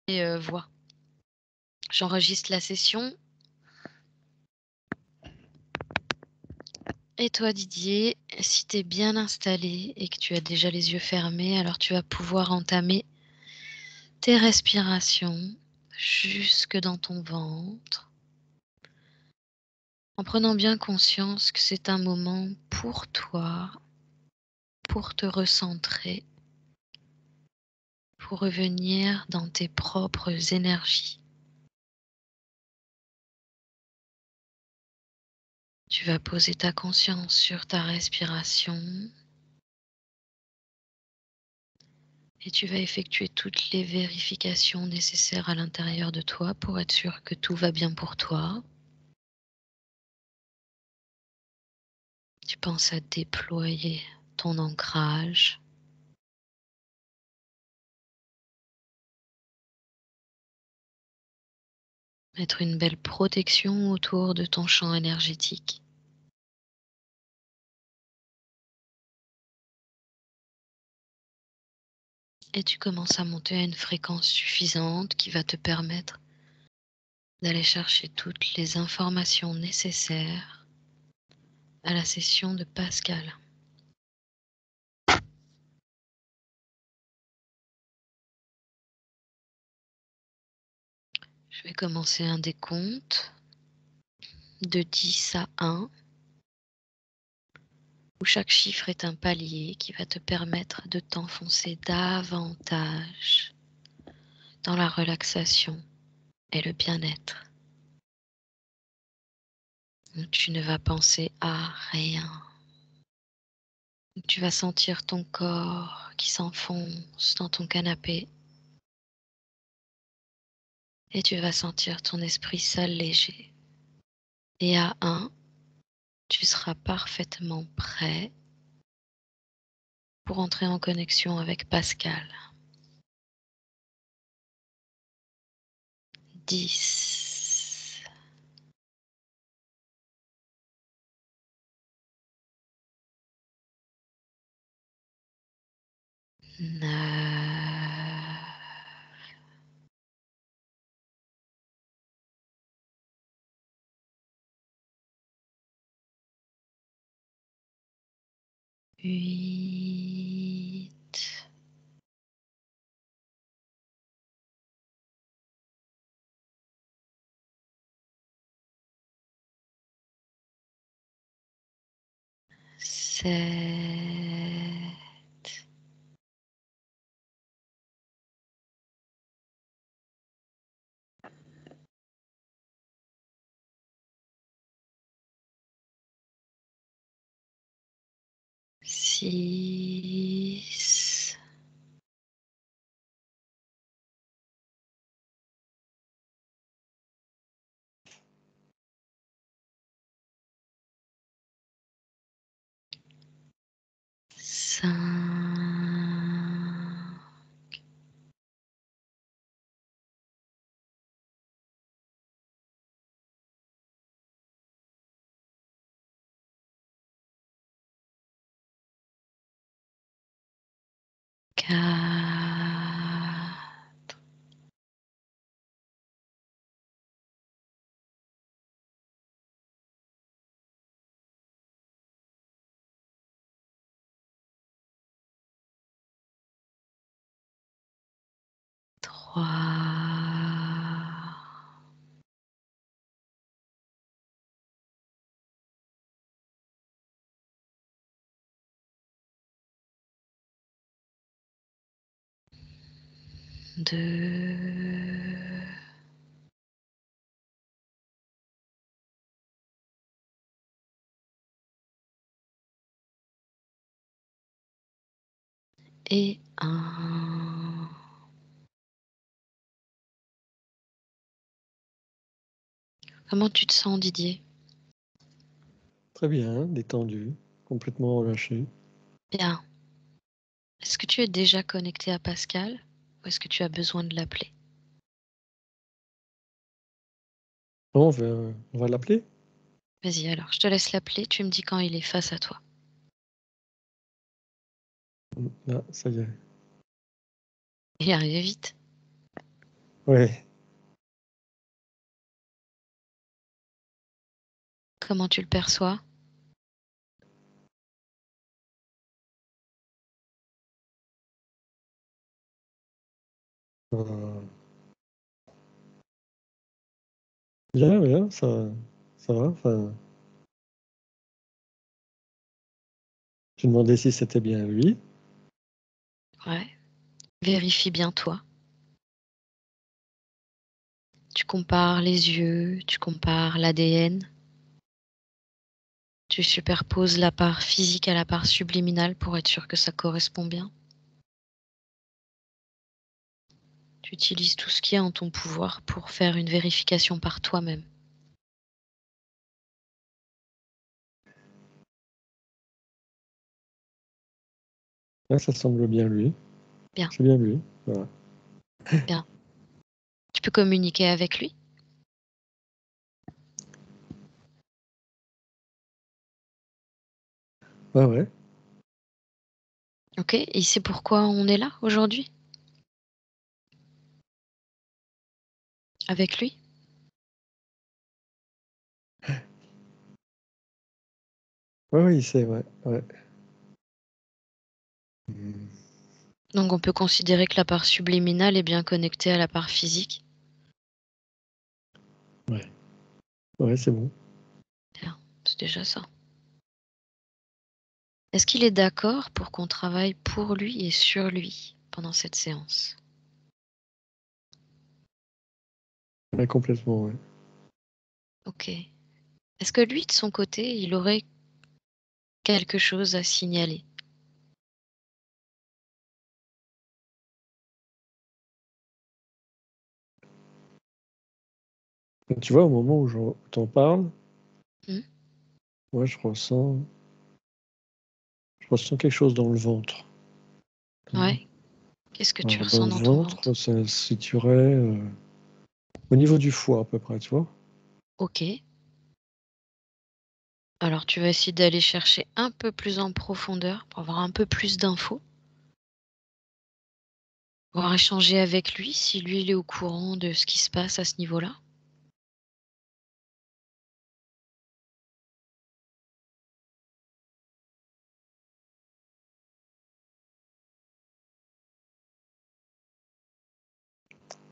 voix. J'enregistre la session. Et toi Didier, si tu es bien installé et que tu as déjà les yeux fermés, alors tu vas pouvoir entamer tes respirations jusque dans ton ventre, en prenant bien conscience que c'est un moment pour toi, pour te recentrer, pour revenir dans tes propres énergies. Tu vas poser ta conscience sur ta respiration et tu vas effectuer toutes les vérifications nécessaires à l'intérieur de toi pour être sûr que tout va bien pour toi. Tu penses à déployer ton ancrage. Mettre une belle protection autour de ton champ énergétique. Et tu commences à monter à une fréquence suffisante qui va te permettre d'aller chercher toutes les informations nécessaires à la session de Pascal. Je vais commencer un décompte de 10 à 1, où chaque chiffre est un palier qui va te permettre de t'enfoncer davantage dans la relaxation et le bien-être. Tu ne vas penser à rien. Tu vas sentir ton corps qui s'enfonce dans ton canapé et tu vas sentir ton esprit s'alléger. Et à 1, tu seras parfaitement prêt pour entrer en connexion avec Pascal. 10, 9, 8, 7, 6, 5, 4, 3, 2 et 1. Comment tu te sens, Didier? Très bien, détendu, complètement relâché. Bien. Est-ce que tu es déjà connecté à Pascal ou est-ce que tu as besoin de l'appeler? Bon, on va l'appeler? Vas-y alors, je te laisse l'appeler, tu me dis quand il est face à toi. Ah, ça y est. Il est arrivé vite. Ouais. Comment tu le perçois? Euh, Bien, bien, ça va. Enfin, je me demandais si c'était bien lui. Ouais. Vérifie bien toi. Tu compares les yeux, tu compares l'ADN, tu superposes la part physique à la part subliminale pour être sûr que ça correspond bien. Tu utilises tout ce qui est en ton pouvoir pour faire une vérification par toi-même. Là, ça semble bien lui. Bien, C'est bien lui. Voilà. bien. Tu peux communiquer avec lui? Ouais, ouais. Ok, et il sait pourquoi on est là aujourd'hui? Avec lui? Ouais, ouais, il sait, ouais. Ouais. Hmm. Donc on peut considérer que la part subliminale est bien connectée à la part physique? Ouais, ouais, c'est bon. Bien, c'est déjà ça. Est-ce qu'il est d'accord pour qu'on travaille pour lui et sur lui pendant cette séance? Ouais, complètement, ouais. Ok. Est-ce que lui, de son côté, il aurait quelque chose à signaler? Tu vois, au moment où t'en parles, Hmm. moi, je ressens quelque chose dans le ventre. Ouais. Qu'est-ce que tu Alors, dans ressens le dans ton ventre, ventre? ça se situerait au niveau du foie, à peu près, tu vois. Ok. Alors tu vas essayer d'aller chercher un peu plus en profondeur pour avoir un peu plus d'infos, pouvoir échanger avec lui si lui il est au courant de ce qui se passe à ce niveau-là.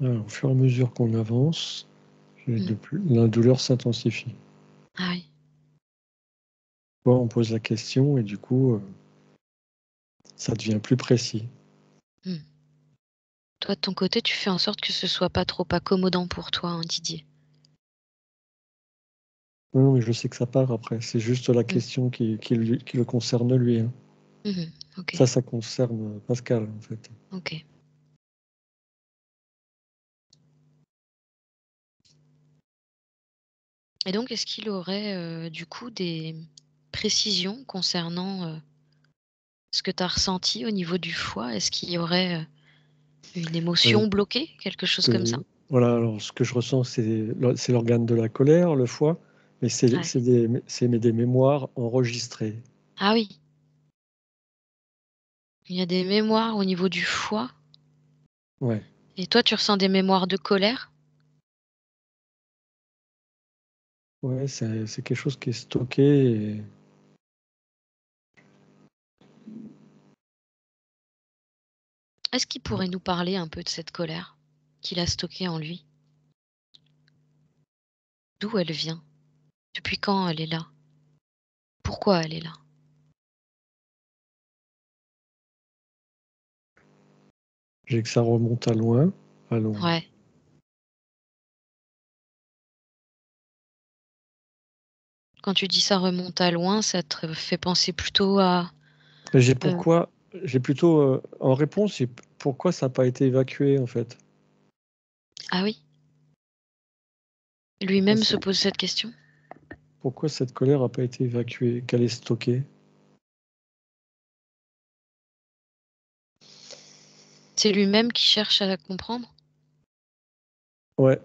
Alors, au fur et à mesure qu'on avance, Hmm. la douleur s'intensifie. Ah oui. Tu vois, on pose la question et du coup, ça devient plus précis. Hmm. Toi de ton côté, tu fais en sorte que ce soit pas trop accommodant pour toi, hein, Didier. Non, non, mais je sais que ça part après. C'est juste la Hmm. question qui le concerne lui, hein. Mhm. Ok. Ça concerne Pascal, en fait. Ok. Et donc, est-ce qu'il aurait du coup des précisions concernant ce que tu as ressenti au niveau du foie? Est-ce qu'il y aurait une Euh, émotion bloquée, quelque chose comme ça? voilà, alors ce que je ressens, c'est l'organe de la colère, le foie, mais Ouais. c'est des mémoires enregistrées. Ah oui, il y a des mémoires au niveau du foie. Ouais, Et toi, tu ressens des mémoires de colère? ouais, c'est quelque chose qui est stocké. Est-ce qu'il pourrait nous parler un peu de cette colère qu'il a stockée en lui? D'où elle vient? Depuis quand elle est là? Pourquoi elle est là? J'ai que ça remonte à loin, à loin. Ouais. Quand tu dis ça remonte à loin, ça te fait penser plutôt à... J'ai euh, pourquoi, j'ai plutôt en réponse, j'ai pourquoi ça n'a pas été évacué en fait. Ah oui, Pourquoi, lui-même se pose cette question. pourquoi cette colère n'a pas été évacuée, qu'elle est stockée. C'est lui-même qui cherche à la comprendre. Ouais,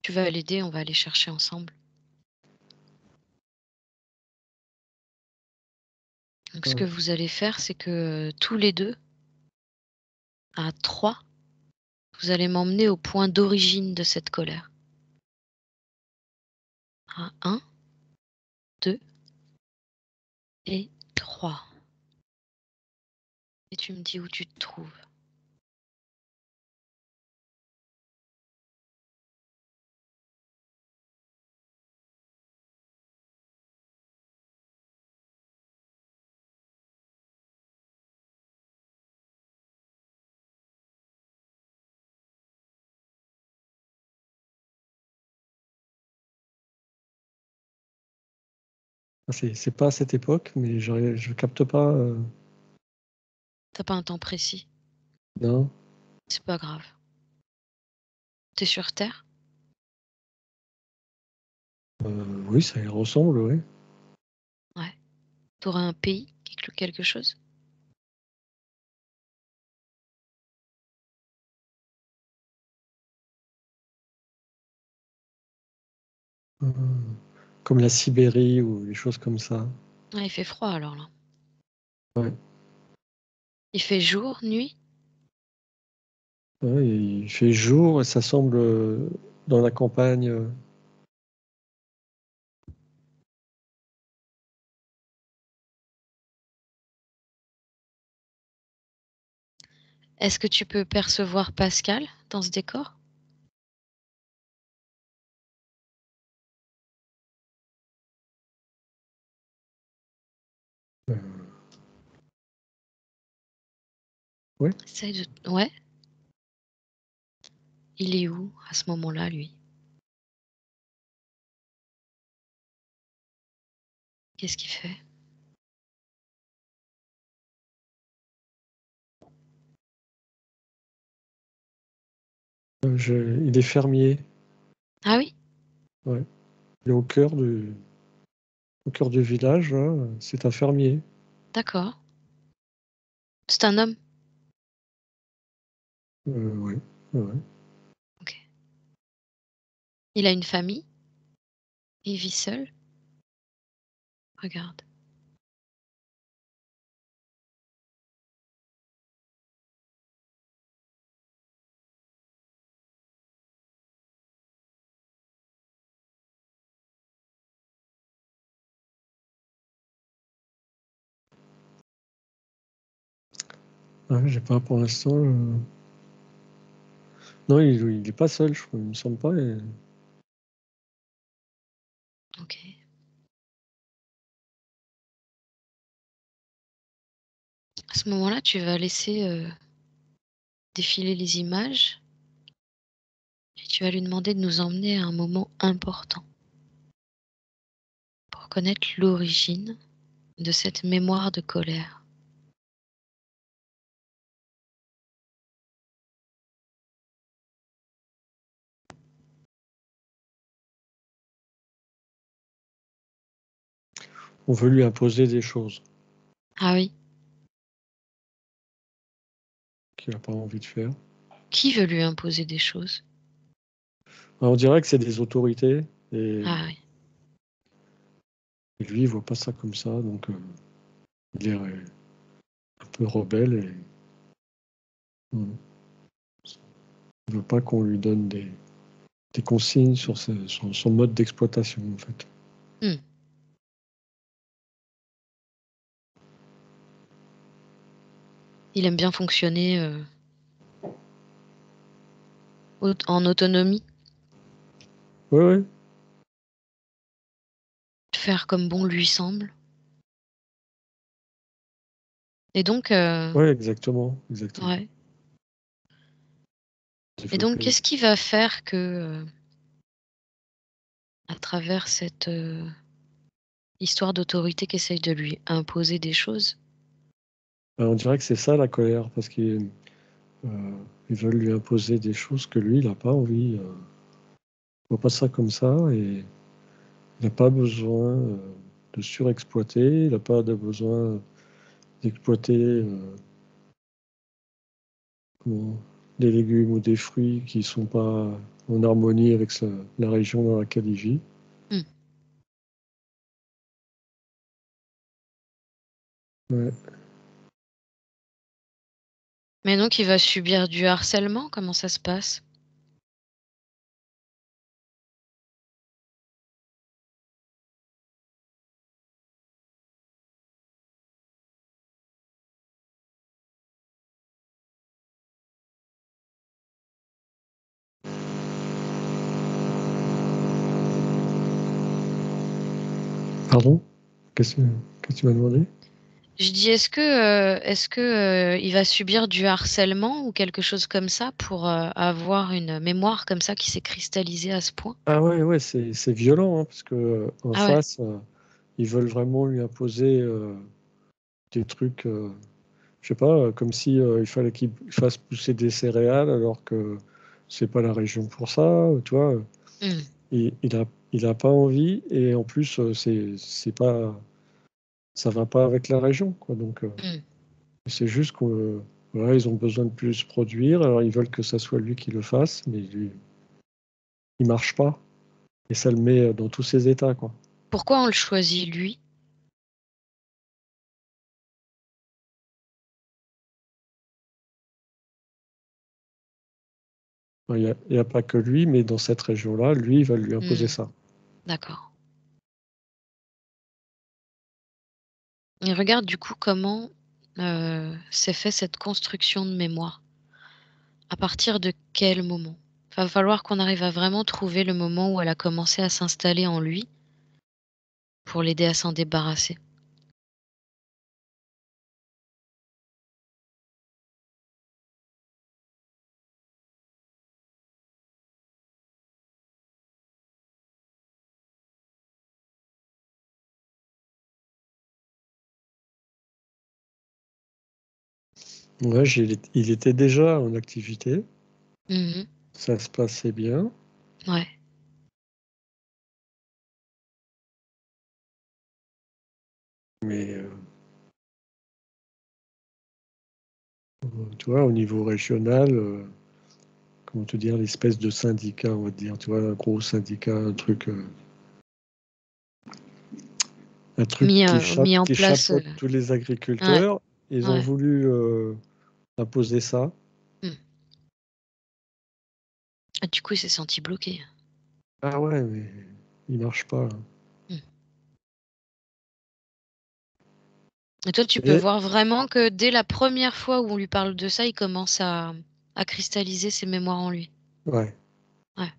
Tu vas l'aider, on va aller chercher ensemble. Donc ce que ouais. vous allez faire, c'est que tous les deux, à trois, Vous allez m'emmener au point d'origine de cette colère. À 1, 2 et 3. Et tu me dis où tu te trouves. C'est pas à cette époque, mais je capte pas. T'as pas un temps précis. Non. C'est pas grave. T'es sur Terre? Oui, ça y ressemble, oui. Ouais. T'auras un pays, quelque chose? Euh, Comme la Sibérie ou des choses comme ça. Ah, il fait froid alors là. Ouais. Il fait jour, nuit? Ouais, il fait jour et ça semble dans la campagne. Est-ce que tu peux percevoir Pascal dans ce décor? Euh, ouais. Essaye de... Ouais. Il est où à ce moment-là, lui? Qu'est-ce qu'il fait? Il est fermier. Ah oui? Ouais. Il est au cœur du village, là. C'est un fermier. D'accord. C'est un homme? Ouais. Ouais. Ok. Il a une famille? Il vit seul? Regarde. Ouais, j'ai pas pour l'instant. Non, il est pas seul, je crois. Il me semble pas. Ok. À ce moment-là, tu vas laisser défiler les images et tu vas lui demander de nous emmener à un moment important pour connaître l'origine de cette mémoire de colère. On veut lui imposer des choses Ah oui? qu'il n'a pas envie de faire. Qui veut lui imposer des choses? Alors, on dirait que c'est des autorités Ah oui. et lui, il voit pas ça comme ça, donc il est un peu rebelle et il veut pas qu'on lui donne des consignes sur son mode d'exploitation, en fait. Hmm. Il aime bien fonctionner en autonomie, Oui, oui, faire comme bon lui semble. Et donc, ouais, exactement, exactement. ouais. Et donc, Développer. qu'est-ce qui va faire que, à travers cette histoire d'autorité qu'essaye de lui imposer des choses, On dirait que c'est ça la colère, parce qu'ils veulent lui imposer des choses que lui, il n'a pas envie. Il voit pas ça comme ça et il n'a pas besoin de surexploiter, il n'a pas de besoin d'exploiter comment, des légumes ou des fruits qui ne sont pas en harmonie avec la région dans laquelle il vit. hmm, Ouais. Mais donc il va subir du harcèlement? Comment ça se passe? Pardon? Qu'est-ce que tu m'as demandé? Je dis est-ce que, il va subir du harcèlement ou quelque chose comme ça pour, avoir une mémoire comme ça qui s'est cristallisée à ce point? Ah ouais, c'est violent, hein, parce que en Ah ouais. face, ils veulent vraiment lui imposer des trucs, je sais pas, comme si il fallait qu'il fasse pousser des céréales alors que c'est pas la région pour ça, tu vois. Mmh. Il a pas envie et en plus, c'est pas, ça va pas avec la région, quoi. Donc, Mmh. c'est juste que voilà, ils ont besoin de plus produire, alors ils veulent que ça soit lui qui le fasse, mais il marche pas et ça le met dans tous ses états, quoi. Pourquoi on le choisit lui? Il y a pas que lui, mais dans cette région-là, lui, ils veulent lui imposer Mmh. ça. D'accord. Et regarde du coup comment, s'est fait cette construction de mémoire. À partir de quel moment? Va falloir qu'on arrive à vraiment trouver le moment où elle a commencé à s'installer en lui pour l'aider à s'en débarrasser. Ouais, il était déjà en activité, Mmh. ça se passait bien, Ouais. mais tu vois, au niveau régional, comment te dire, l'espèce de syndicat, on va dire, tu vois, un gros syndicat, un truc Mis en qui place, chapeaute tous les ouais, agriculteurs. Ils ont ouais. voulu imposer ça. Mmh. Ah du coup, il s'est senti bloqué. Ah ouais, mais il marche pas, hein. Mmh. Et toi, tu peux Et, voir vraiment que dès la première fois où on lui parle de ça, il commence à cristalliser ses mémoires en lui? ouais. Ouais.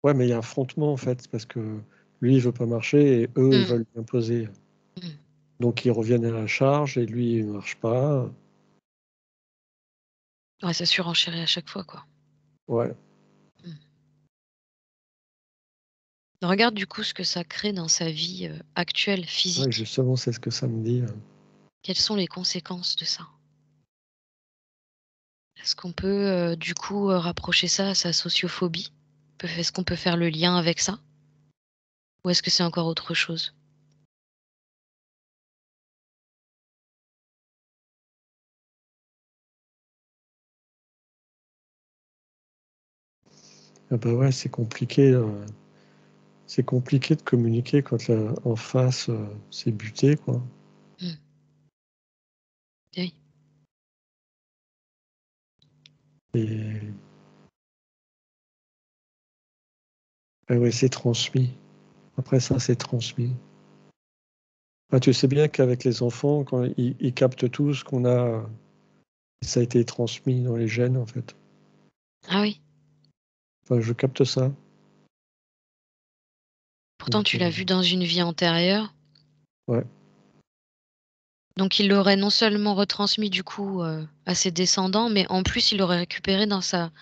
Ouais, mais il y a un affrontement en fait, parce que lui, il veut pas marcher et eux, ils Mmh. veulent l'imposer. Mmh. Donc ils reviennent à la charge et lui, il marche pas. Ouais, ça surenchérit à chaque fois, quoi. Ouais, Mmh. Regarde du coup ce que ça crée dans sa vie, actuelle, ouais, physique. justement, c'est ce que ça me dit. Quelles sont les conséquences de ça? Est-ce qu'on peut, du coup, rapprocher ça à sa sociophobie? Est-ce qu'on peut faire le lien avec ça? Ou est-ce que c'est encore autre chose? Ah bah ouais, c'est compliqué de communiquer quand en face, c'est buté, quoi. Mmh. Oui. Et ah ouais, c'est transmis. Après ça, c'est transmis. Ah, tu sais bien qu'avec les enfants, quand ils captent tout ce qu'on a, ça a été transmis dans les gènes, en fait. Ah oui? Enfin, je capte ça. Pourtant Donc, tu l'as vu dans une vie antérieure, ouais, donc il l'aurait non seulement retransmis du coup, à ses descendants, mais en plus il l'aurait récupéré dans sa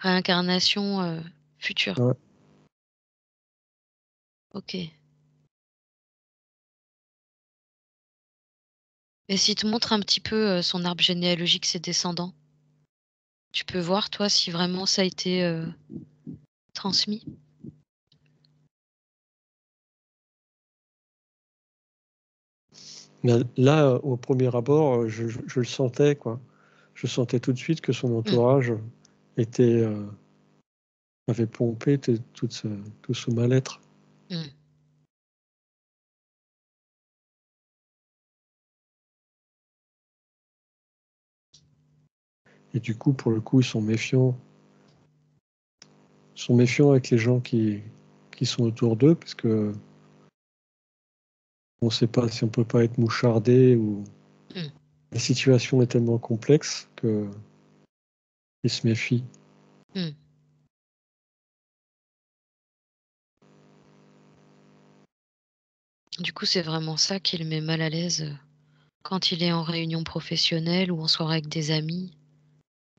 réincarnation, future. ouais. OK. Et s'il te montre un petit peu, son arbre généalogique, ses descendants, tu peux voir toi si vraiment ça a été, transmis? Mais là, au premier abord, je le sentais, quoi. Je sentais tout de suite que son Mmh. entourage était, avait pompé tout ce mal-être. Mmh. Et du coup, pour le coup, ils sont méfiants. Ils sont méfiants avec les gens qui sont autour d'eux, parce que on ne sait pas si on peut pas être mouchardé ou Mm. la situation est tellement complexe que ils se méfient. Mm. Du coup, c'est vraiment ça qui le met mal à l'aise quand il est en réunion professionnelle ou en soirée avec des amis.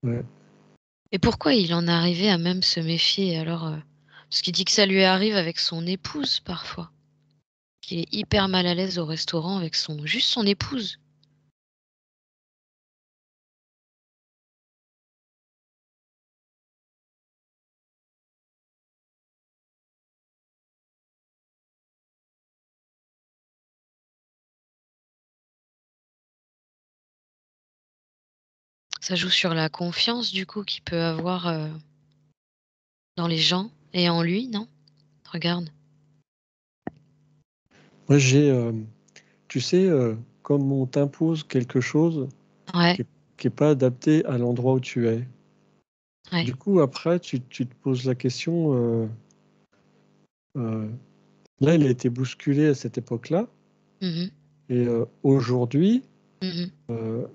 Ouais. Et pourquoi il en est arrivé à même se méfier alors parce qu'il dit que ça lui arrive avec son épouse parfois, qu'il est hyper mal à l'aise au restaurant avec juste son épouse. Ça joue sur la confiance du coup qu'il peut avoir dans les gens et en lui, non? Regarde. Moi, tu sais, comme on t'impose quelque chose Ouais, qui n'est pas adapté à l'endroit où tu es. ouais. Du coup, après, tu te poses la question, euh, là, il a été bousculé à cette époque-là, Mhm, et aujourd'hui, mhm,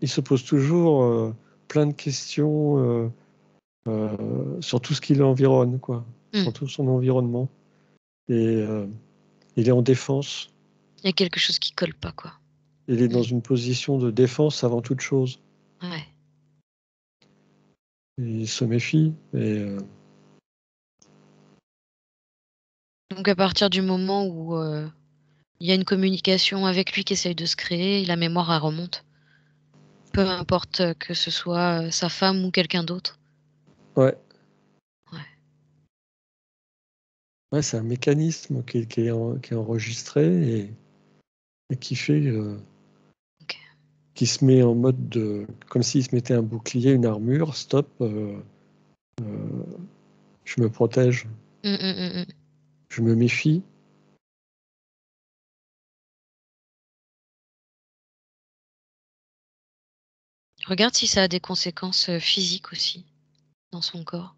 il se pose toujours plein de questions sur tout ce qui l'environne, quoi, mm. sur tout son environnement. Et il est en défense. Il y a quelque chose qui colle pas, quoi. Il est dans Mm. une position de défense avant toute chose. Ouais. Et il se méfie. Et Donc à partir du moment où il y a une communication avec lui qui essaye de se créer, la mémoire elle remonte. Peu importe que ce soit sa femme ou quelqu'un d'autre. ouais, Ouais. ouais, c'est un mécanisme qui est enregistré et qui fait, Ok. qui se met en mode comme s'il se mettait un bouclier, une armure. Stop, je me protège, Mm, mm, mm, mm. je me méfie. Regarde si ça a des conséquences physiques aussi dans son corps.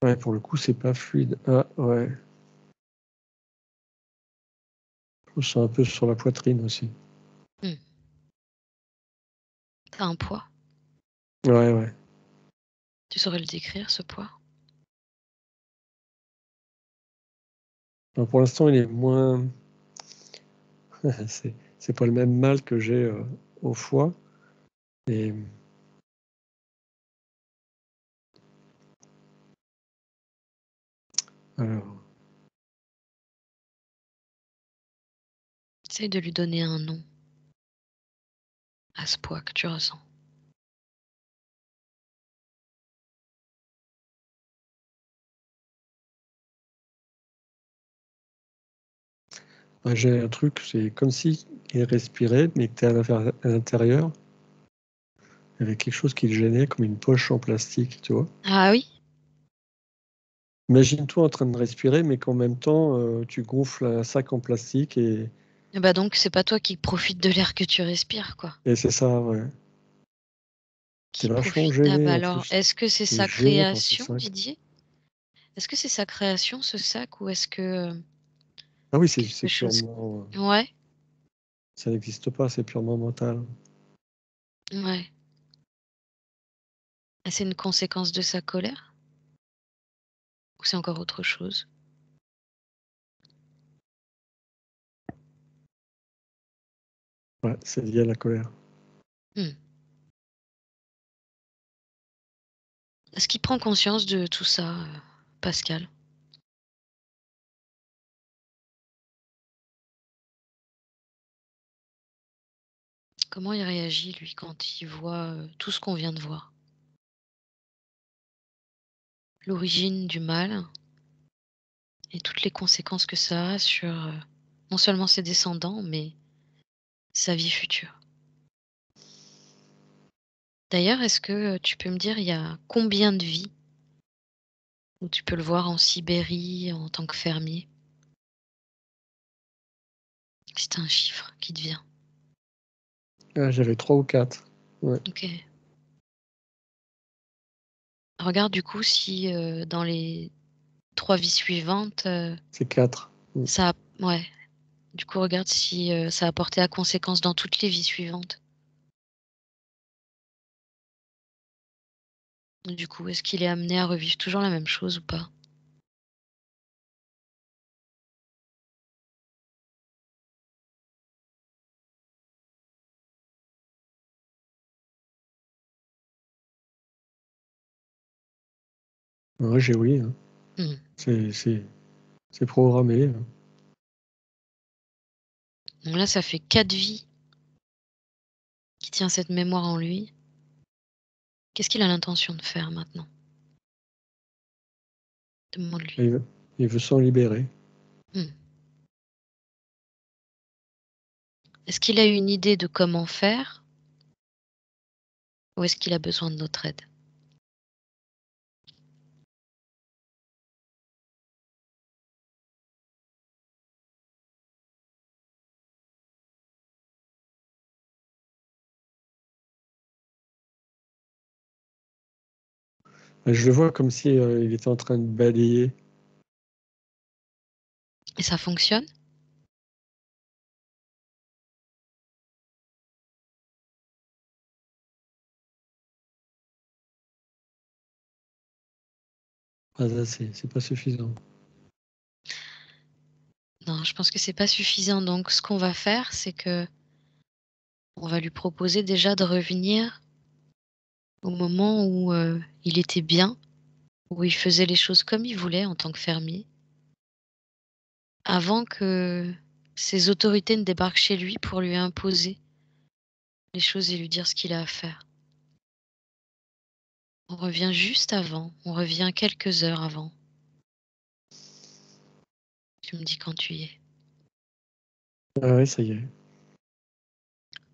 Ouais, pour le coup, c'est pas fluide. Ah, ouais. Je sens un peu sur la poitrine aussi. Mm. T'as un poids. Ouais, ouais. Tu saurais le décrire, ce poids? Alors, pour l'instant, il est moins. C'est pas le même mal que j'ai au foie. Et alors, Essaye de lui donner un nom à ce poids que tu ressens. ouais, j'ai un truc, c'est comme si il respirait, mais que tu es à l'intérieur. Il y avait quelque chose qui le gênait, comme une poche en plastique, tu vois. Ah oui? Imagine-toi en train de respirer, mais qu'en même temps, tu gonfles un sac en plastique Eh bah donc c'est pas toi qui profites de l'air que tu respires, quoi. et c'est ça, ouais. T'es Qui vachement profite. Ah gêné bah en alors, plus. est-ce que c'est T'es sa gêné par ce création, sac. Didier? Est-ce que c'est sa création, ce sac, ou est-ce que Ah oui, c'est quelque c'est chose... purement. Ouais, Ça n'existe pas, c'est purement mental. ouais. Ah, c'est une conséquence de sa colère? Ou c'est encore autre chose? Ouais, c'est lié à la colère. Hmm. Est-ce qu'il prend conscience de tout ça, Pascal? Comment il réagit, lui, quand il voit tout ce qu'on vient de voir? L'origine du mal et toutes les conséquences que ça a sur non seulement ses descendants, mais sa vie future. D'ailleurs, est-ce que tu peux me dire, il y a combien de vies Ou tu peux le voir en Sibérie en tant que fermier. C'est un chiffre qui te vient. Ah, j'avais 3 ou 4. Ouais. Ok. Regarde du coup si dans les 3 vies suivantes, C'est 4. ça a... Ouais. Du coup, regarde si ça a porté à conséquence dans toutes les vies suivantes. Du coup, est-ce qu'il est amené à revivre toujours la même chose ou pas? Ouais, j'ai oui. Hein. Hmm. C'est programmé. Hein. Donc là, ça fait 4 vies qui tient cette mémoire en lui. Qu'est-ce qu'il a l'intention de faire maintenant? Demande-lui. Il veut s'en libérer. Hmm. Est-ce qu'il a une idée de comment faire ou est-ce qu'il a besoin de notre aide? Je le vois comme si il était en train de balayer. Et ça fonctionne? Ah, ça, c'est pas suffisant. Non, je pense que c'est pas suffisant. Donc, ce qu'on va faire, c'est que on va lui proposer déjà de revenir au moment où il était bien, où il faisait les choses comme il voulait en tant que fermier, avant que ses autorités ne débarquent chez lui pour lui imposer les choses et lui dire ce qu'il a à faire. On revient juste avant, on revient quelques heures avant. Tu me dis quand tu y es. Ah ouais, ça y est.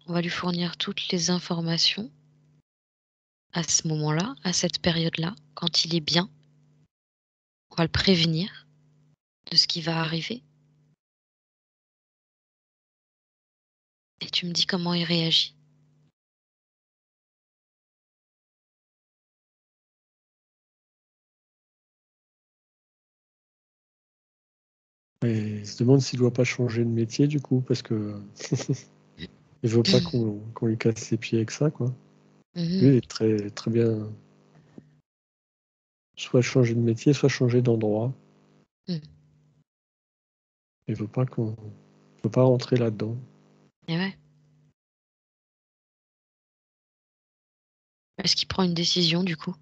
On va lui fournir toutes les informations à ce moment-là, à cette période-là, quand il est bien. On va le prévenir de ce qui va arriver. Et tu me dis comment il réagit. Et il se demande s'il doit pas changer de métier du coup, parce que il veut pas qu'on lui casse les pieds avec ça, quoi. Lui, il Mhm. est très, très bien. Soit changer de métier, soit changer d'endroit. Mhm. Il veut pas rentrer là-dedans. Et ouais. Est-ce qu'il prend une décision du coup?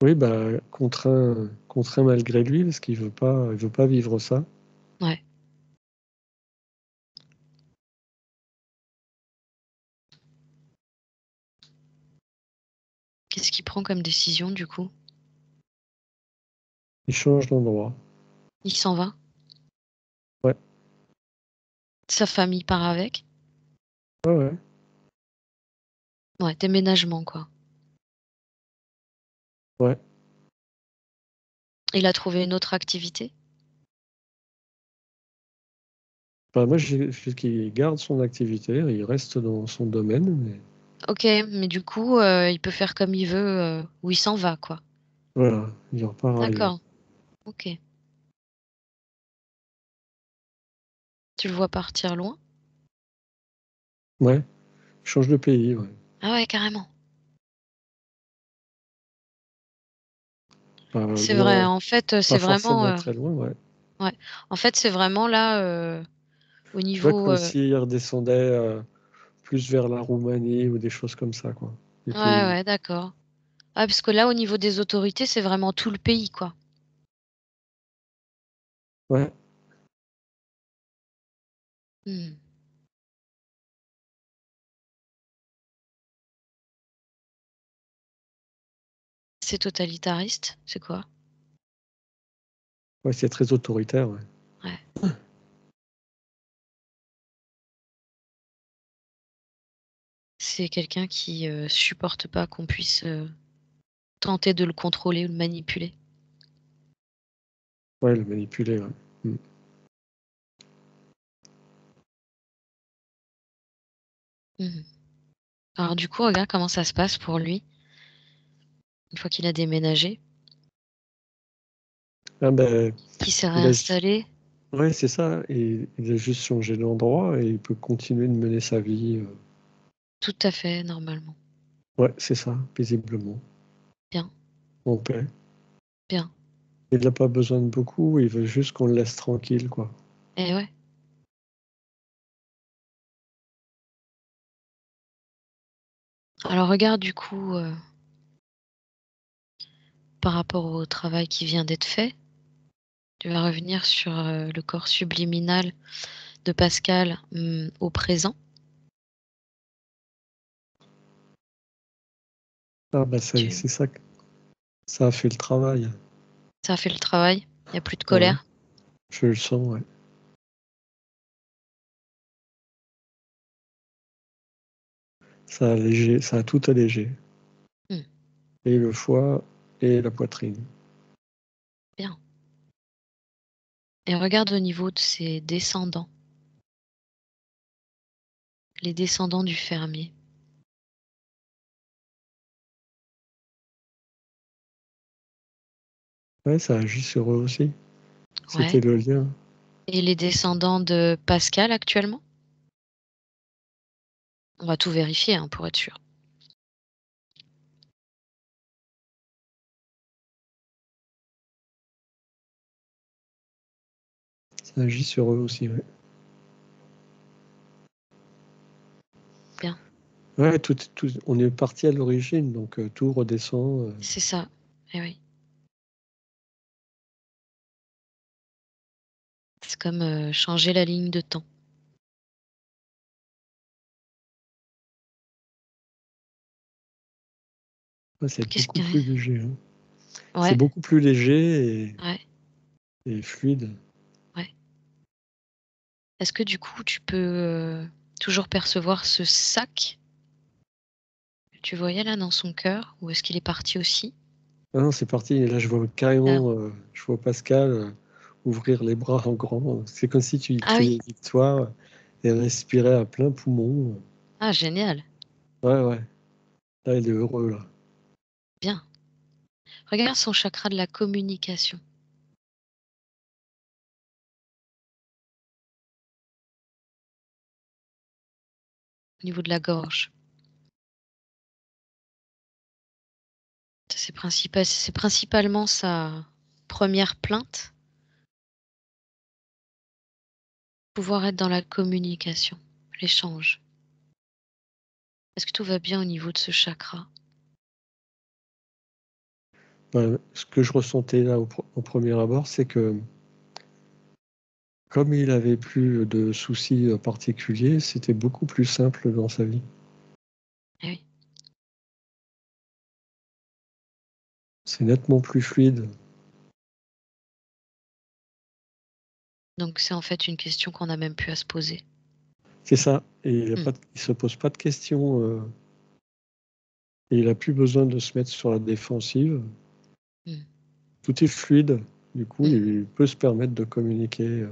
Oui, bah, contraint malgré lui, parce il veut pas vivre ça. Ouais. Qu'est-ce qu'il prend comme décision du coup? Il change d'endroit. Il s'en va? Ouais, Sa famille part avec? ouais, ouais. Ouais, déménagement quoi. Ouais. Il a trouvé une autre activité? Bah, moi, je qu'il garde son activité, il reste dans son domaine, mais Ok, mais du coup, il peut faire comme il veut où il s'en va quoi. voilà, il repart ailleurs. D'accord, ok. Tu le vois partir loin? Ouais, il change de pays, ouais. Ah ouais, carrément. Pas C'est vrai, loin, en fait, pas c'est vraiment, forcément très loin, ouais. ouais. En fait, c'est vraiment là, au Je vois niveau, comme s'il redescendait plus vers la Roumanie ou des choses comme ça, quoi. Des ouais, pays. ouais, d'accord. Ah, parce que là, au niveau des autorités, c'est vraiment tout le pays, quoi. Ouais, Hmm. C'est totalitariste, c'est quoi? Ouais, c'est très autoritaire. Ouais. Ouais. C'est quelqu'un qui supporte pas qu'on puisse tenter de le contrôler ou le manipuler. Ouais, le manipuler. Ouais. Mm. Mhm. Alors du coup, regarde comment ça se passe pour lui, une fois qu'il a déménagé, Ah ben, qu'il s'est il a, réinstallé. ouais, c'est ça. Et il a juste changé d'endroit et il peut continuer de mener sa vie. Tout à fait, normalement. Ouais, c'est ça, paisiblement, Bien, en paix. bien. Il n'a pas besoin de beaucoup, il veut juste qu'on le laisse tranquille, quoi. Et ouais. Alors regarde du coup, par rapport au travail qui vient d'être fait, tu vas revenir sur le corps subliminal de Pascal au présent. Ah ben, c'est Tu... ça, ça a fait le travail. Ça a fait le travail, il n'y a plus de Ouais, colère. je le sens, ouais. Ça a allégé, ça a tout allégé. Hmm, Et le foie et la poitrine. bien. Et regarde au niveau de ses descendants, les descendants du fermier. Ouais, ça agit sur eux aussi. C'était Ouais. le lien. Et les descendants de Pascal actuellement? On va tout vérifier hein, pour être sûr. Ça agit sur eux aussi, ouais. Bien. Ouais, on est parti à l'origine, donc tout redescend. C'est ça. Eh oui. C'est comme changer la ligne de temps. Ouais, c'est Qu'est-ce beaucoup que... plus léger. Hein. C'est Ouais, beaucoup plus léger ouais, et fluide. ouais. Est-ce que du coup, tu peux toujours percevoir ce sac que tu voyais là dans son cœur? Ou est-ce qu'il est parti aussi? Ah non, c'est parti. Et là, je vois Ah, carrément, je vois Pascal ouvrir les bras en grand. C'est comme si tu lui ah oui. criais victoire et respirait à plein poumon. Ah, génial. Ouais, ouais. Là, il est heureux, là. Bien. Regarde son chakra de la communication au niveau de la gorge. C'est principalement sa première plainte. Pouvoir être dans la communication, l'échange. Est-ce que tout va bien au niveau de ce chakra? Ouais, ce que je ressentais là au premier abord, c'est que comme il avait plus de soucis particuliers, c'était beaucoup plus simple dans sa vie. Eh oui. C'est nettement plus fluide. Donc c'est en fait une question qu'on n'a même plus à se poser. C'est ça. Et Mmh. il se pose pas de questions. Et il a plus besoin de se mettre sur la défensive. Mmh. Tout est fluide. Du coup, Mmh. il peut se permettre de communiquer.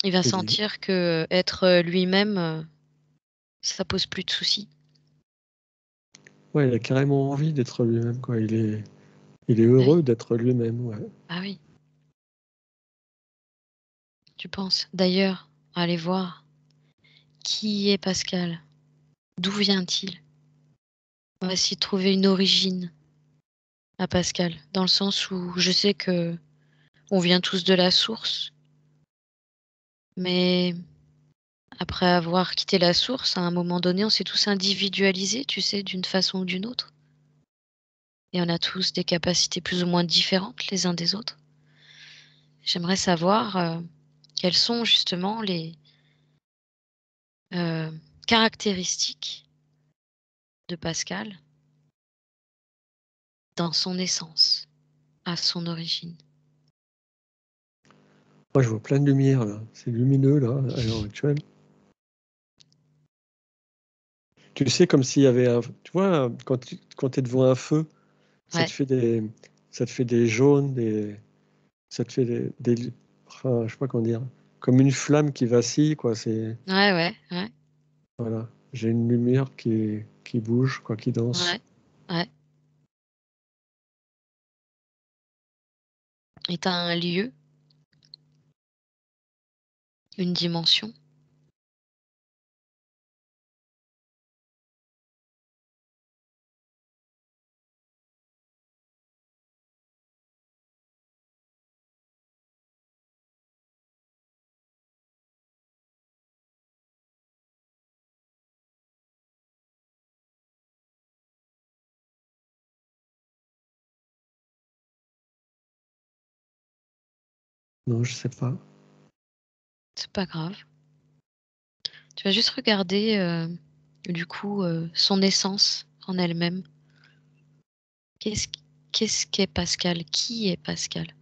Il va Il est, sentir que être lui-même, ça pose plus de soucis. ouais, il a carrément envie d'être lui-même, quoi. Il est Oui. heureux d'être lui-même, ouais. Ah oui, tu penses. D'ailleurs, allez voir qui est Pascal? D'où vient-il? On va essayer de trouver une origine à Pascal, dans le sens où je sais que on vient tous de la source, mais après avoir quitté la source, à un moment donné, on s'est tous individualisés, tu sais, d'une façon ou d'une autre. Et on a tous des capacités plus ou moins différentes les uns des autres. J'aimerais savoir quelles sont justement les euh, caractéristiques de Pascal dans son essence, à son origine. Moi, je vois plein de lumière, là. C'est lumineux, là, à l'heure actuelle. Tu sais, comme s'il y avait un... Tu vois, quand tu es devant un feu, ça Ouais, te fait des jaunes, ça te fait enfin, je sais pas comment dire, comme une flamme qui vacille, quoi. ouais. Voilà. J'ai une lumière qui bouge, quoi, qui danse. Ouais, ouais. Et tu un lieu, une dimension. Non, je sais pas. C'est pas grave. Tu vas juste regarder, du coup, son essence en elle-même. Qu'est-ce qu'est-ce qu'est Pascal? Qui est Pascal?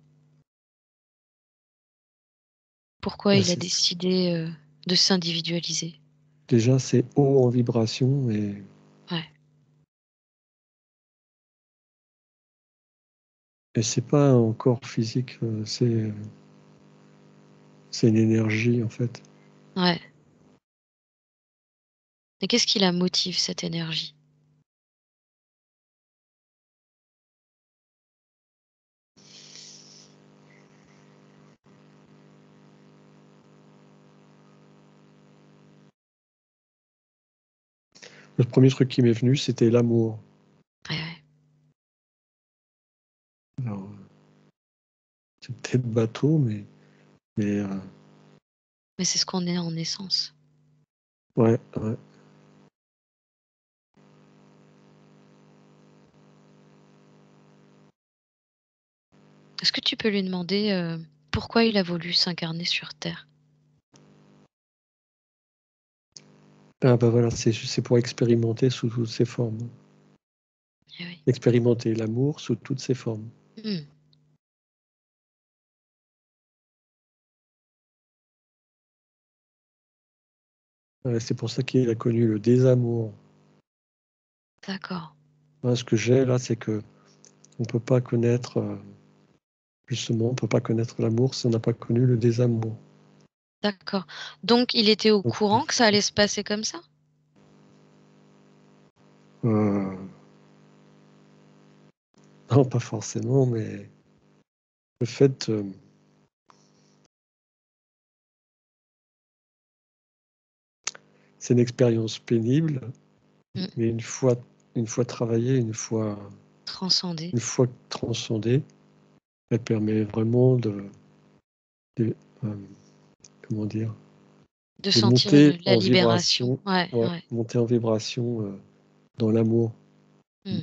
Pourquoi Bah, il a décidé, de s'individualiser? déjà, c'est haut en vibration Ouais, et c'est pas un corps physique, c'est une énergie, en fait. ouais. Et qu'est-ce qui la motive, cette énergie? Le premier truc qui m'est venu, c'était l'amour. Ouais, ouais. Alors, c'est peut-être bateau, mais Mais c'est ce qu'on est en essence. ouais, ouais. Est-ce que tu peux lui demander, pourquoi il a voulu s'incarner sur terre? Ah bah voilà, c'est pour expérimenter sous toutes ses formes. Eh oui. Expérimenter l'amour sous toutes ses formes. Mmh. Ouais, c'est pour ça qu'il a connu le désamour. D'accord, Moi, ce que j'ai là, c'est que on peut pas connaître, justement, on peut pas connaître l'amour si on n'a pas connu le désamour. d'accord. Donc il était au Donc, courant que ça allait se passer comme ça? euh, non, pas forcément, mais le fait, c'est une expérience pénible, Mmh. mais une fois travaillée, Transcender, une fois transcendée, elle permet vraiment de, euh, comment dire, de de sentir monter la en libération. vibration, Ouais, ouais, ouais. monter en vibration dans l'amour. Mmh.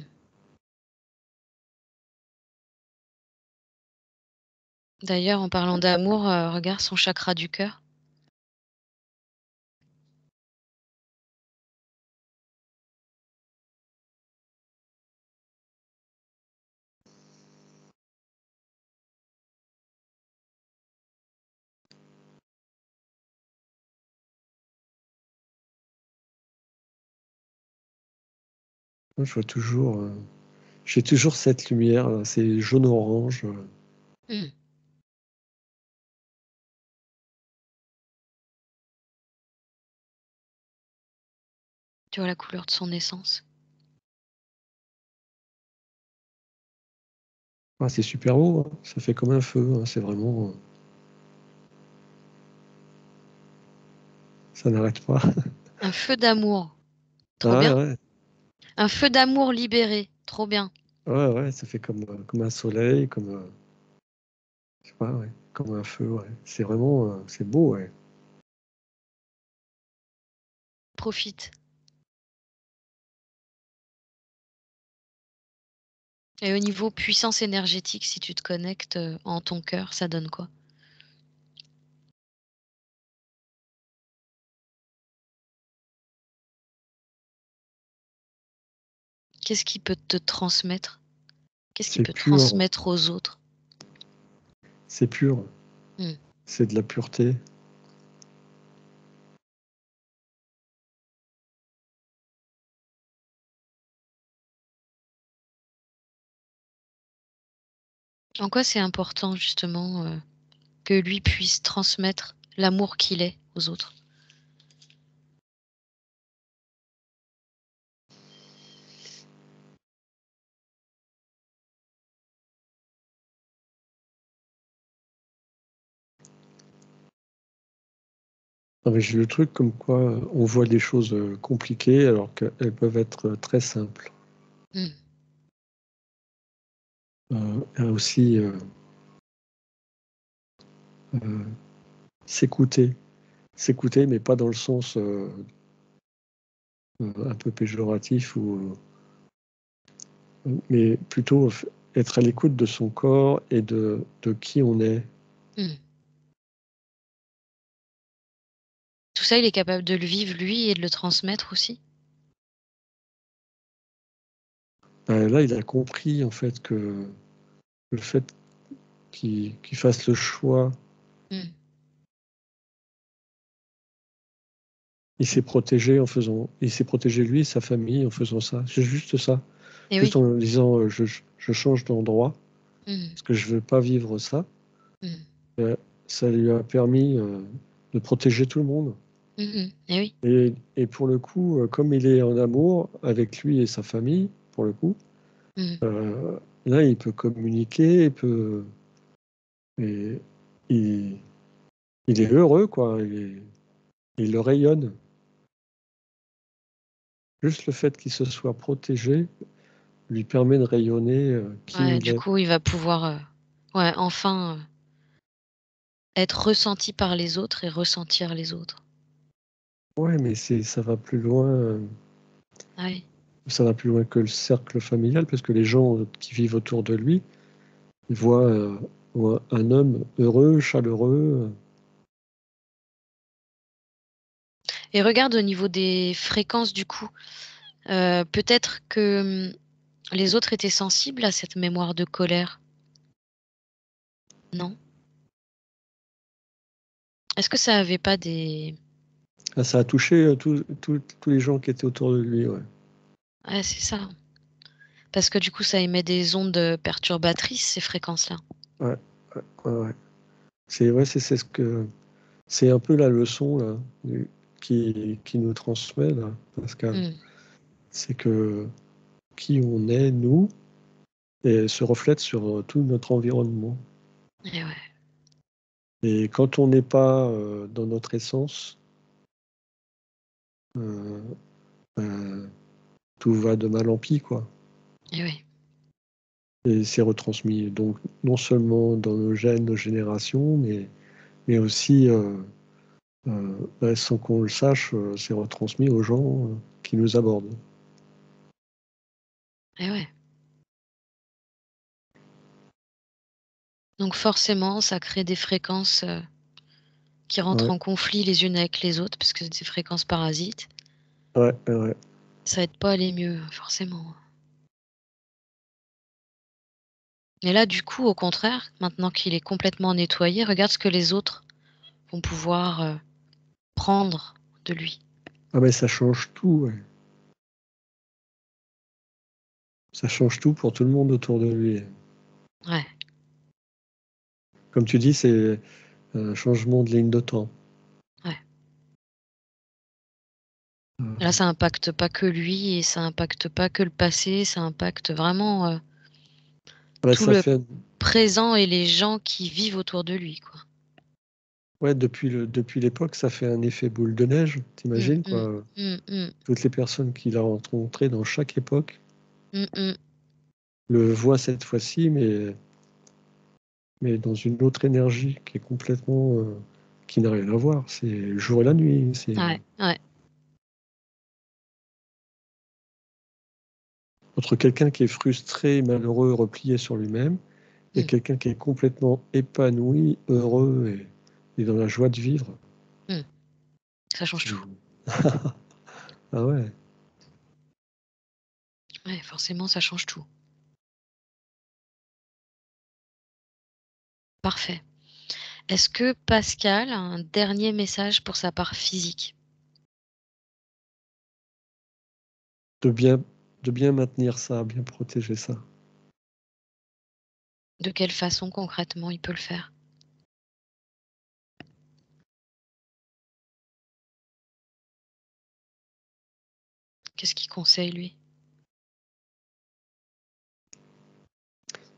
D'ailleurs, en parlant d'amour, regarde son chakra du cœur. Moi, j'ai toujours cette lumière, là, c'est jaune-orange. Mmh. Tu vois la couleur de son essence? Ah, c'est super beau, hein. Ça fait comme un feu, hein. C'est vraiment, ça n'arrête pas. Un feu d'amour, trop Ah ouais, bien. ouais, Un feu d'amour libéré, trop bien. ouais, ouais, ça fait comme un soleil, je sais pas, ouais, comme un feu, ouais. C'est vraiment, c'est beau, ouais. Profite. Et au niveau puissance énergétique, si tu te connectes, en ton cœur, ça donne quoi? Qu'est-ce qui peut te transmettre? Qu'est-ce qu'il C'est peut pur, transmettre aux autres? c'est pur, Hmm. c'est de la pureté. En quoi c'est important justement que lui puisse transmettre l'amour qu'il est aux autres? Non, mais j'ai le truc comme quoi on voit des choses compliquées alors qu'elles peuvent être très simples. Hmm. Et aussi euh, s'écouter, s'écouter, mais pas dans le sens un peu péjoratif mais plutôt être à l'écoute de son corps et de qui on est. Hmm. Tout ça, il est capable de le vivre lui et de le transmettre aussi? Là, il a compris en fait que le fait qu'il fasse le choix, Hmm. il s'est protégé lui et sa famille en faisant ça. C'est juste ça. Et Juste oui. en disant je change d'endroit Hmm. parce que je veux pas vivre ça. Hmm. Euh, Ça lui a permis de protéger tout le monde. Et oui. Et pour le coup, comme il est en amour avec lui et sa famille, pour le coup, Hmm. euh, là, il peut communiquer, et il, il est heureux, quoi. Il le rayonne. Juste le fait qu'il se soit protégé lui permet de rayonner qui Ouais, il du est. coup, il va pouvoir ouais, enfin être ressenti par les autres et ressentir les autres. Ouais, mais ça va plus loin. Ah oui. Ça va plus loin que le cercle familial, parce que les gens qui vivent autour de lui voient un homme heureux, chaleureux. Et regarde au niveau des fréquences du coup, peut-être que, les autres étaient sensibles à cette mémoire de colère, non? Est-ce que ça avait pas des Ah, ça a touché tous les gens qui étaient autour de lui, ouais. ouais, c'est ça. Parce que du coup, ça émet des ondes, perturbatrices, ces fréquences-là. Ouais, ouais, ouais, ouais. C'est ce que c'est un peu la leçon là qui nous transmet là, Pascal. Mmh. C'est que qui on est, nous, et se reflète sur tout notre environnement. Et ouais. Et quand on n'est pas dans notre essence, euh, euh, tout va de mal en pis, quoi. Et oui. Et c'est retransmis donc non seulement dans nos gènes, nos générations, mais aussi, sans qu'on le sache, c'est retransmis aux gens qui nous abordent. Et ouais. Donc forcément, ça crée des fréquences, qui rentrent Ouais, en conflit les unes avec les autres parce que c'est des fréquences parasites. ouais, ouais. Ça aide pas à aller mieux, forcément. Et là, du coup, au contraire, maintenant qu'il est complètement nettoyé, regarde ce que les autres vont pouvoir, prendre de lui. Ah ben ça change tout, ouais. Ça change tout pour tout le monde autour de lui. Ouais. Comme tu dis, c'est un changement de ligne de temps. Ouais. Là, Euh, ça impacte pas que lui et ça impacte pas que le passé, ça impacte vraiment, tout Ça le fait, présent et les gens qui vivent autour de lui, quoi. ouais, depuis l'époque, ça fait un effet boule de neige, Mmh t'imagines, mh. quoi. Mmh mh. Toutes les personnes qu'il a rencontrées dans chaque époque Mmh mh. le voient cette fois-ci, mais dans une autre énergie qui est complètement, qui n'a rien à voir. C'est le jour et la nuit. C'est Ouais, ouais. entre quelqu'un qui est frustré, malheureux, replié sur lui-même, et Mmh. quelqu'un qui est complètement épanoui, heureux et dans la joie de vivre. Mmh. Ça change C'est- tout. Ah ouais. Ouais, forcément, ça change tout. Parfait. Est-ce que Pascal a un dernier message pour sa part physique? De bien maintenir ça, bien protéger ça. De quelle façon concrètement il peut le faire? Qu'est-ce qu'il conseille lui?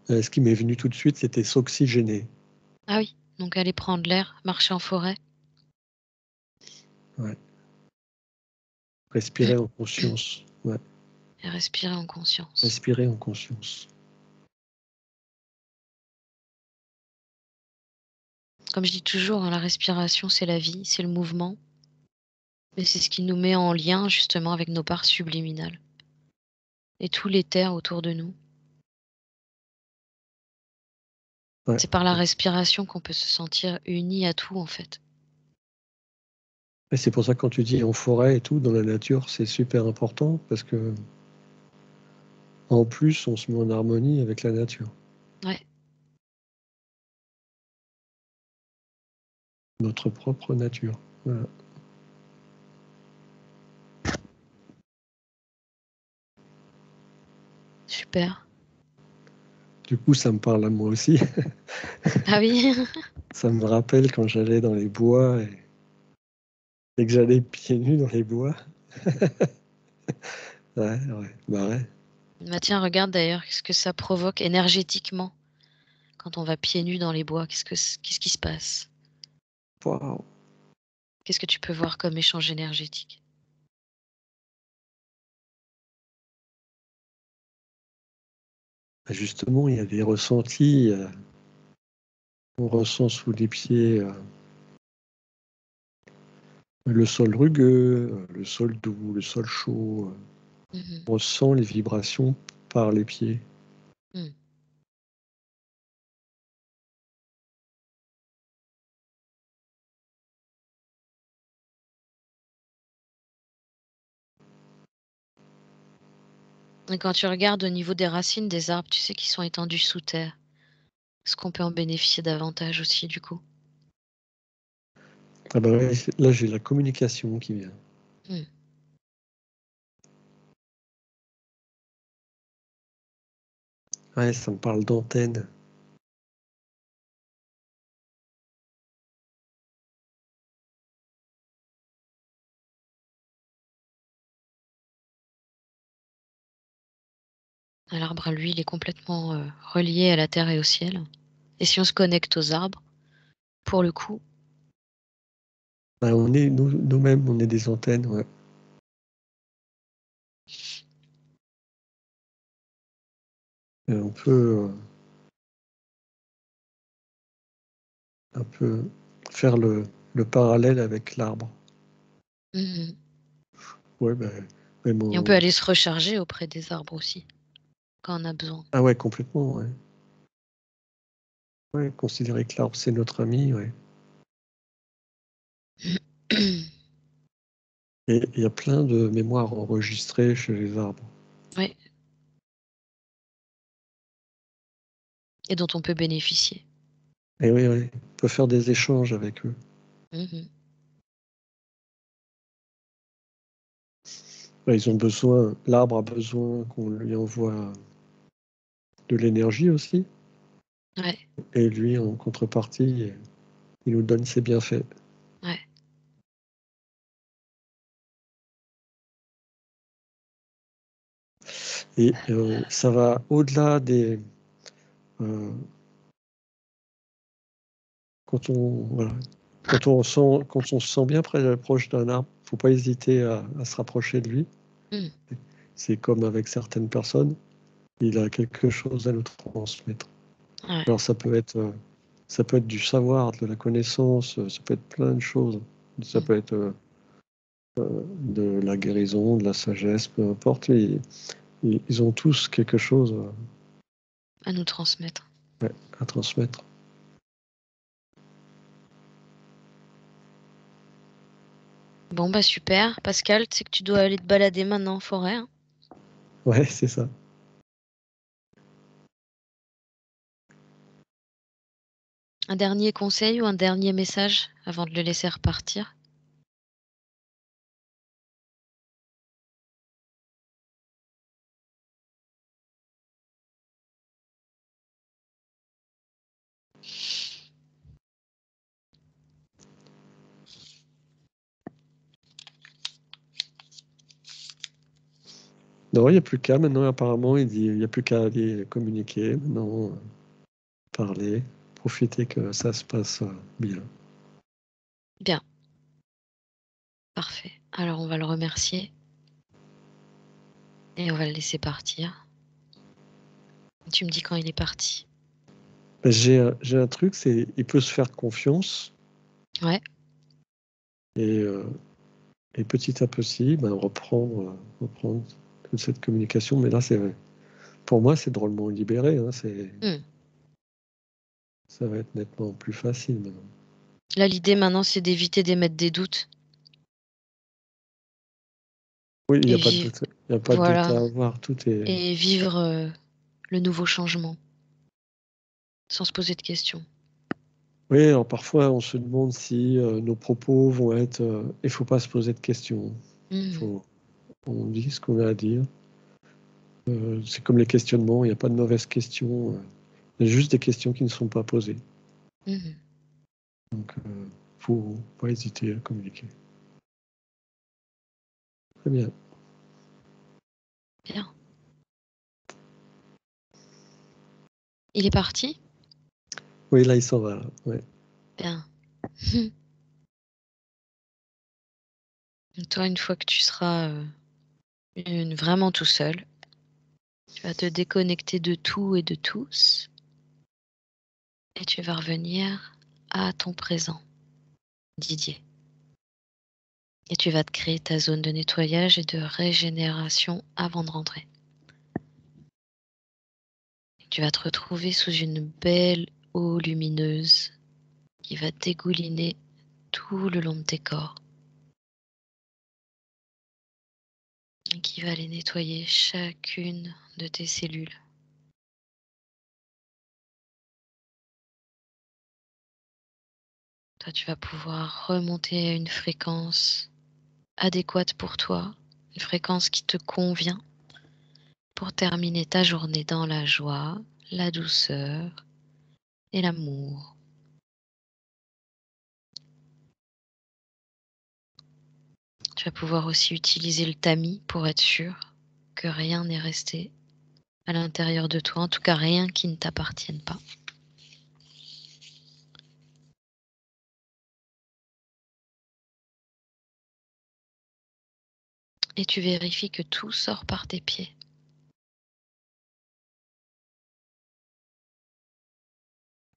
Ce qui m'est venu tout de suite, c'était s'oxygéner. Ah oui, donc aller prendre l'air, marcher en forêt? Ouais. Respirer en conscience. Ouais. Et respirer en conscience. Respirer en conscience. Comme je dis toujours, hein, la respiration, c'est la vie, c'est le mouvement. Et c'est ce qui nous met en lien justement avec nos parts subliminales et tous les terres autour de nous. Ouais. C'est par la respiration qu'on peut se sentir uni à tout en fait. Et c'est pour ça que quand tu dis en forêt et tout, dans la nature, c'est super important parce que en plus, on se met en harmonie avec la nature. Ouais, Notre propre nature. Voilà. super. Du coup, ça me parle à moi aussi. Ah oui, Ça me rappelle quand j'allais dans les bois et que j'allais pieds nus dans les bois. Ouais, ouais, bah ouais. bah tiens, regarde d'ailleurs ce que ça provoque énergétiquement quand on va pieds nus dans les bois. Qu'est-ce qui se passe? Waouh. Qu'est-ce que tu peux voir comme échange énergétique? Bah, justement, il y a des ressentis. On ressent sous les pieds le sol rugueux, le sol doux, le sol chaud. Mhm. On ressent les vibrations par les pieds. Mm. Et quand tu regardes au niveau des racines des arbres, tu sais qu'ils sont étendus sous terre. Est-ce qu'on peut en bénéficier davantage aussi du coup? Ah bah ouais, là, j'ai la communication qui vient. Mm. Ouais, ça me parle d'antenne. L'arbre à lui, il est complètement relié à la terre et au ciel. Et si on se connecte aux arbres, pour le coup, Bah, on est nous-mêmes, on est des antennes, ouais. Et on peut un peu faire le parallèle avec l'arbre. mhm. Ouais, bah, même Et on peut aller se recharger auprès des arbres aussi, quand on a besoin. ah ouais, complètement, ouais. Ouais, considérer que l'arbre, c'est notre ami, ouais. Et il y a plein de mémoires enregistrées chez les arbres. Oui, et dont on peut bénéficier. Et oui, oui, on peut faire des échanges avec eux. Mhm. Bah, ils ont besoin, l'arbre a besoin qu'on lui envoie de l'énergie aussi. Ouais, Et lui, en contrepartie, il nous donne ses bienfaits. ouais. Et ça va au-delà des... euh, voilà, quand on se sent bien proche d'un arbre, il ne faut pas hésiter à se rapprocher de lui. Mm. C'est comme avec certaines personnes, il a quelque chose à nous transmettre. Ouais. Alors ça peut être du savoir, de la connaissance, ça peut être plein de choses. Ça Mm. peut être de la guérison, de la sagesse, peu importe. Ils ont tous quelque chose À nous transmettre. ouais, à transmettre. Bon, bah super. Pascal, tu sais que tu dois aller te balader maintenant en forêt, hein. Ouais, c'est ça. Un dernier conseil ou un dernier message avant de le laisser repartir? Non, il n'y a plus qu'à maintenant, apparemment, il dit il n'y a plus qu'à aller communiquer, maintenant, parler, profiter que ça se passe bien. Bien, parfait. Alors on va le remercier et on va le laisser partir. Tu me dis quand il est parti. J'ai un truc, c'est il peut se faire confiance Ouais, et, petit à petit, reprendre toute cette communication. Mais là, pour moi, c'est drôlement libéré. Hein, mmh. ça va être nettement plus facile maintenant. Là, l'idée maintenant, c'est d'éviter d'émettre des doutes Oui, il n'y et a pas de vivre, doute. Il n'y a pas de doute voilà, à avoir. Tout est. et vivre, le nouveau changement sans se poser de questions. Oui, alors parfois, on se demande si nos propos vont être. Il ne faut pas se poser de questions. Mmh. Faut, on dit ce qu'on a à dire. C'est comme les questionnements. Il n'y a pas de mauvaises questions. Il y a juste des questions qui ne sont pas posées. Mmh. Donc, faut pas hésiter à communiquer. Très bien. Bien. Il est parti? Oui, là, il s'en va. Là. Ouais. Bien. Toi, une fois que tu seras, vraiment tout seul, tu vas te déconnecter de tout et de tous et tu vas revenir à ton présent, Didier. Et tu vas te créer ta zone de nettoyage et de régénération avant de rentrer. Tu vas te retrouver sous une belle eau lumineuse qui va dégouliner tout le long de tes corps et qui va aller nettoyer chacune de tes cellules. Toi, tu vas pouvoir remonter à une fréquence adéquate pour toi, une fréquence qui te convient pour terminer ta journée dans la joie, la douceur et l'amour. Tu vas pouvoir aussi utiliser le tamis pour être sûr que rien n'est resté à l'intérieur de toi, en tout cas rien qui ne t'appartienne pas. Et tu vérifies que tout sort par tes pieds.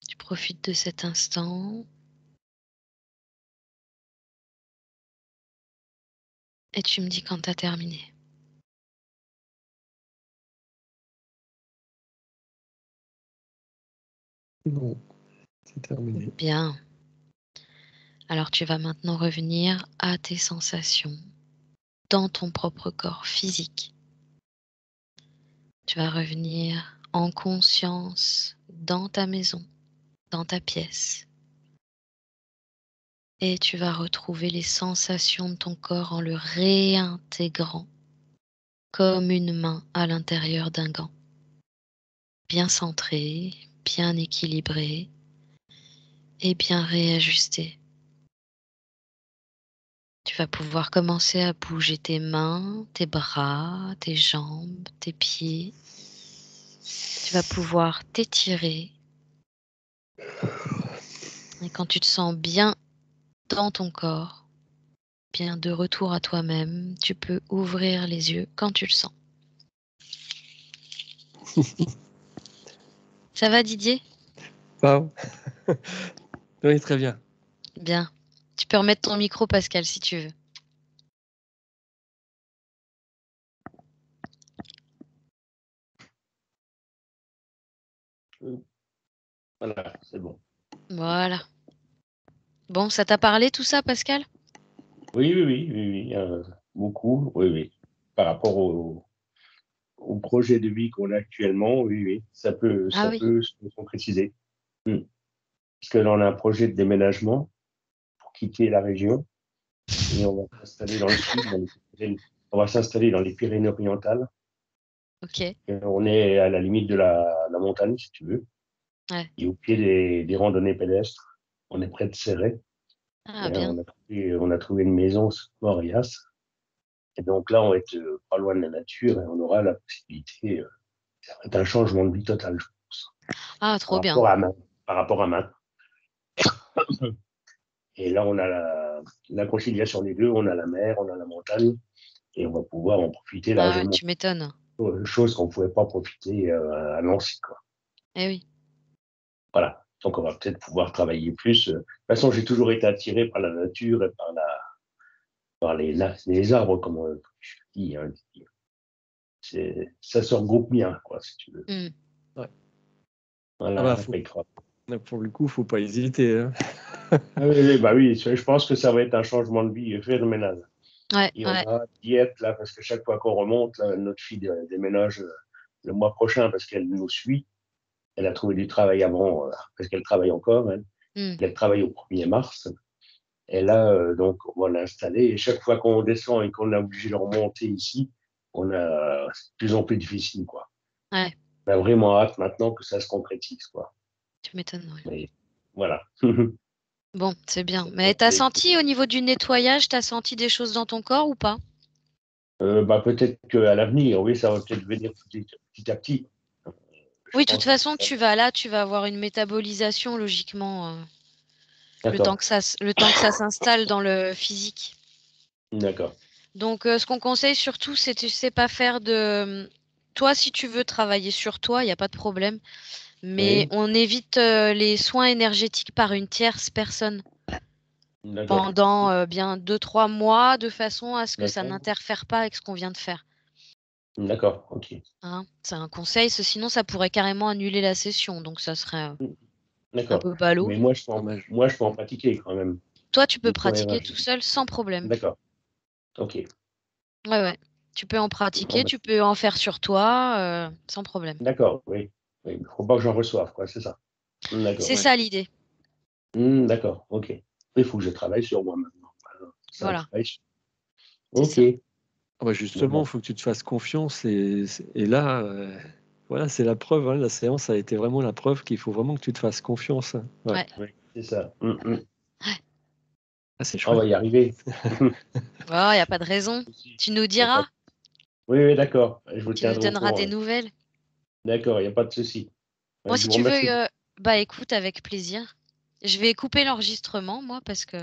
Tu profites de cet instant et tu me dis quand tu as terminé. Bon, c'est terminé. Bien. Alors tu vas maintenant revenir à tes sensations dans ton propre corps physique. Tu vas revenir en conscience dans ta maison, dans ta pièce. Et tu vas retrouver les sensations de ton corps en le réintégrant comme une main à l'intérieur d'un gant. Bien centré, bien équilibré et bien réajusté. Tu vas pouvoir commencer à bouger tes mains, tes bras, tes jambes, tes pieds. Tu vas pouvoir t'étirer. Et quand tu te sens bien dans ton corps, bien de retour à toi-même, tu peux ouvrir les yeux quand tu le sens. Ça va Didier? Wow. Oui, très bien. Bien. Tu peux remettre ton micro Pascal si tu veux. Voilà, c'est bon. Voilà. Bon, ça t'a parlé tout ça Pascal? Oui, oui, oui, oui, oui, beaucoup, oui, oui. Par rapport au projet de vie qu'on a actuellement, oui, oui, Ah ça oui. peut se concrétiser. Mm. parce que là, on a un projet de déménagement pour quitter la région et on va s'installer dans le sud, on va s'installer dans les Pyrénées-Orientales. Ok. Et on est à la limite de la montagne, si tu veux, Ouais. et au pied des randonnées pédestres. On est près de Céret. Ah, Et bien. on a trouvé une maison sur Morias. Et donc là, on va être pas loin de la nature et on aura la possibilité. Ça va être un changement de vie total, je pense, Ah, par trop bien. rapport à par rapport à maintenant. Et là, on a la conciliation des deux. On a la mer, on a la montagne et on va pouvoir en profiter Ah ouais, largement. tu m'étonnes. Chose qu'on ne pouvait pas profiter à Nancy, quoi. Eh oui. Voilà. Donc, on va peut-être pouvoir travailler plus. De toute façon, j'ai toujours été attiré par la nature et par les arbres, comme je dis. Hein. Ça se regroupe bien, quoi, si tu veux. Mm. Ouais. Voilà, Ah bah, pour le coup, faut pas hésiter. Hein. bah oui, je pense que ça va être un changement de vie phénoménal. Ouais, Et on ouais. va y être là, parce que chaque fois qu'on remonte, là, notre fille déménage le mois prochain parce qu'elle nous suit. Elle a trouvé du travail avant, parce qu'elle travaille encore. Mm. Elle travaille au 1er mars. Et là, donc, on va l'installer. Et chaque fois qu'on descend et qu'on est obligé de remonter ici, c'est de plus en plus difficile, quoi. Ouais, On a vraiment hâte maintenant que ça se concrétise, quoi. tu m'étonnes. Ouais. Mais voilà. Bon, c'est bien. Mais t'as senti au niveau du nettoyage, t'as senti des choses dans ton corps ou pas? Bah, peut-être qu'à l'avenir, oui, ça va peut-être venir petit à petit. Je Oui, de toute pense que façon, tu vas avoir une métabolisation logiquement, le temps D'accord, que ça s'installe dans le physique. d'accord. Donc, ce qu'on conseille surtout, c'est, tu sais, pas faire de. Toi, si tu veux travailler sur toi, il n'y a pas de problème. Mais Oui, on évite les soins énergétiques par une tierce personne d'accord, pendant bien 2-3 mois, de façon à ce que ça d'accord, n'interfère pas avec ce qu'on vient de faire. d'accord, ok. Hein. C'est un conseil, sinon ça pourrait carrément annuler la session, donc ça serait un D'accord. peu ballot. Mais Dommage. moi, je peux en pratiquer quand même. Toi, tu peux Une soirée pratiquer tout énergétique. seul sans problème. D'accord, ok. Ouais, ouais. Tu peux en Bon, pratiquer, bah, tu peux en faire sur toi, sans problème. d'accord, oui. Il ne faut pas que j'en reçoive, quoi, c'est ça. D'accord. C'est Ouais. ça l'idée. D'accord, ok. Il faut que je travaille sur moi maintenant. Alors, c'est un Voilà, travail. c'est Ok. ça. Ah bah, Bon, justement, bon. il faut que tu te fasses confiance. Et là, voilà, c'est la preuve. Hein, la séance a été vraiment la preuve qu'il faut vraiment que tu te fasses confiance. Hein. Ouais. Ouais. Oui, c'est ça. Ah, c'est On chouette. va y arriver. Il n'y a pas de raison. Tu nous Y a pas diras, de- Oui, oui, d'accord. Je vous tu nous tiendrai au donneras courant. des nouvelles. D'accord, il n'y a pas de souci. Bon, Je si vous tu veux, remercie. bah écoute, avec plaisir. Je vais couper l'enregistrement, moi, parce que